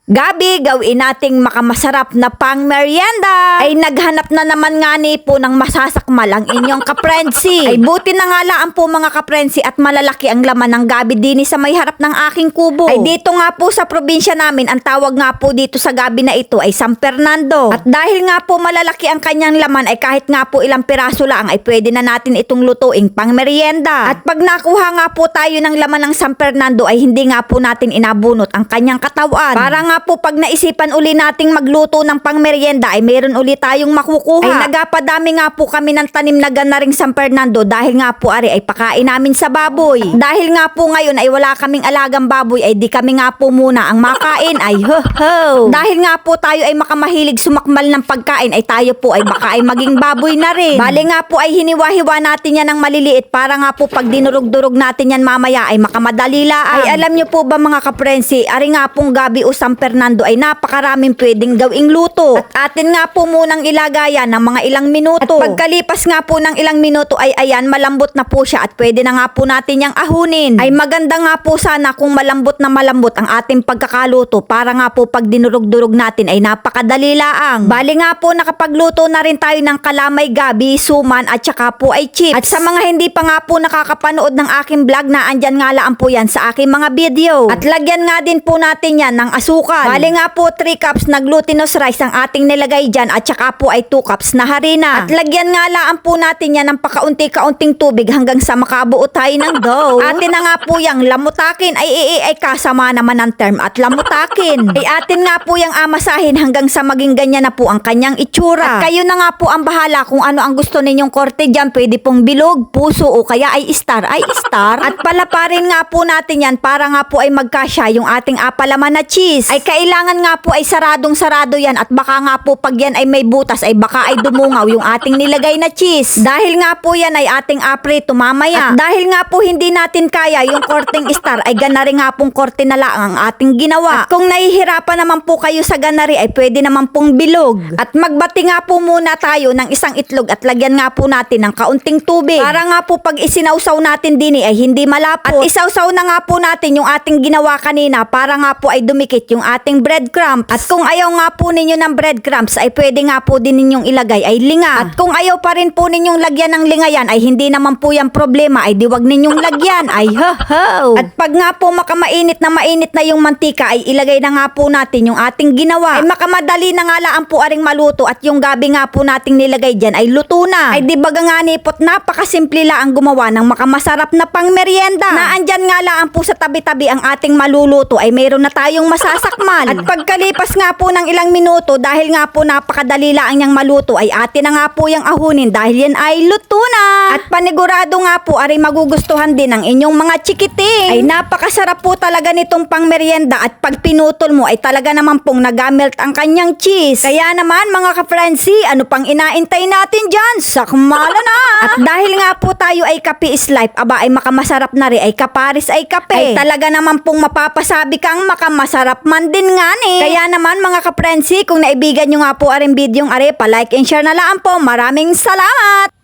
Gabi, gawin nating makamasarap na pang merienda. Ay naghanap na naman nga ni po ng masasakmal ang inyong kaprensi. Ay buti na nga laan po mga kaprensi at malalaki ang laman ng gabi din sa may harap ng aking kubo. Ay dito nga po sa probinsya namin, ang tawag nga po dito sa gabi na ito ay San Fernando. At dahil nga po malalaki ang kanyang laman ay kahit nga po ilang piraso lang ay pwede na natin itong lutuing pang merienda. At pag nakuha nga po tayo ng laman ng San Fernando ay hindi nga po natin inabunot ang kanyang katawan. Para nga po pag naisipan uli nating magluto ng pang merienda ay meron uli tayong makukuha. Ay nagapadami nga po kami ng tanim na ganaring San Fernando dahil nga po ari ay pakain namin sa baboy. At dahil nga po ngayon ay wala kaming alagang baboy ay di kami nga po muna ang makain ay ho. Dahil nga po tayo ay makamahilig sumakmal ng pagkain ay tayo po ay baka ay maging baboy na rin. Bali nga po ay hiniwa-hiwa natin yan ng maliliit para nga po pag dinurog-durog natin yan mamaya ay makamadali laang. Ay alam nyo po ba mga kaprensi, ari nga pong gabi o San Fernando ay napakaraming pwedeng gawing luto. At atin nga po munang ilagayan ng mga ilang minuto. At pagkalipas nga po ng ilang minuto ay ayan malambot na po siya at pwede na nga po natin yang ahunin. Ay maganda nga po sana kung malambot na malambot ang ating pagkakaluto para nga po pag dinurog-durog natin ay napakadali laang. Bali nga po nakapagluto na rin tayo ng kalamay gabi, suman at saka po ay chips. At sa mga hindi pa nga po nakakapanood ng aking vlog na andyan nga laan po yan sa aking mga video. At lagyan nga din po natin yan ng asukal. Bali nga po 3 cups na glutinous rice ang ating nilagay dyan at saka po ay 2 cups na harina. At lagyan nga laan po natin yan ng pakaunti-kaunting tubig hanggang sa makabuo tayo ng dough. Atin na nga po yang lamutakin ay kasama naman ng term at lamutakin. Ay atin nga po yang amasahin hanggang sa maging ganyan na po ang kanyang itsura. At kayo na nga po ang bahala kung ano ang gusto ninyong korte dyan. Pwede pong bilog, puso o kaya ay star. At palaparin nga po natin yan para nga po ay magkasya yung ating apalaman na cheese. Ay kailangan nga po ay saradong-sarado yan at baka nga po pag yan ay may butas ay baka ay dumungaw yung ating nilagay na cheese. Dahil nga po yan ay ating aprito mamaya. At dahil nga po hindi natin kaya yung korteng star ay ganari nga pong korte na lang ang ating ginawa. At kung nahihirapan naman po kayo sa ganari ay pwede naman pong bilog. At magbati nga po muna tayo ng isang itlog at lagyan nga po natin ng kaunting tubig. Para nga po pag isinawsaw natin din ay hindi malapot. At isawsaw na nga po natin yung ating ginawa kanina para nga po ay dumikit yung ating breadcrumbs. At kung ayaw nga po ninyo ng breadcrumbs ay pwede nga po din ninyong ilagay ay linga. At kung ayaw pa rin po ninyong lagyan ng linga yan ay hindi naman po yan problema ay diwag ninyong lagyan ay ho. At pag nga po mainit na yung mantika ay ilagay na nga po natin yung ating ginawa. Ay makamadali na nga laan po aring maluto at yung gabi nga po nating nilagay dyan ay luto na. Ay dibaga nga nipot napakasimple la ang gumawa ng makamasarap na pang merienda. Na andyan nga laan po sa tabi-tabi ang ating maluluto ay mayroon na tayong masasakmal. At pagkalipas nga po ng ilang minuto dahil nga po napakadali lang niyang maluto ay atin na nga po yung ahunin dahil yan ay luto na. At panigurado nga po ay magugustuhan din ng inyong mga chikiting. Ay napakasarap po talaga nitong pang merienda at pag pinutol mo ay talaga naman pong nagamelt ang kanyang cheese. Kaya naman mga ka-frenzy, ano pang inaintay natin dyan? Sakmala na! At dahil nga po tayo ay kape is life, aba ay makamasarap na rin ay kaparis ay kape. Ay talaga naman pong mapapasabi kang makamasarap man din nga ni. Kaya naman mga ka-frenzy, kung naibigan nyo nga po aring video are, pa-like and share na lang po. Maraming salamat!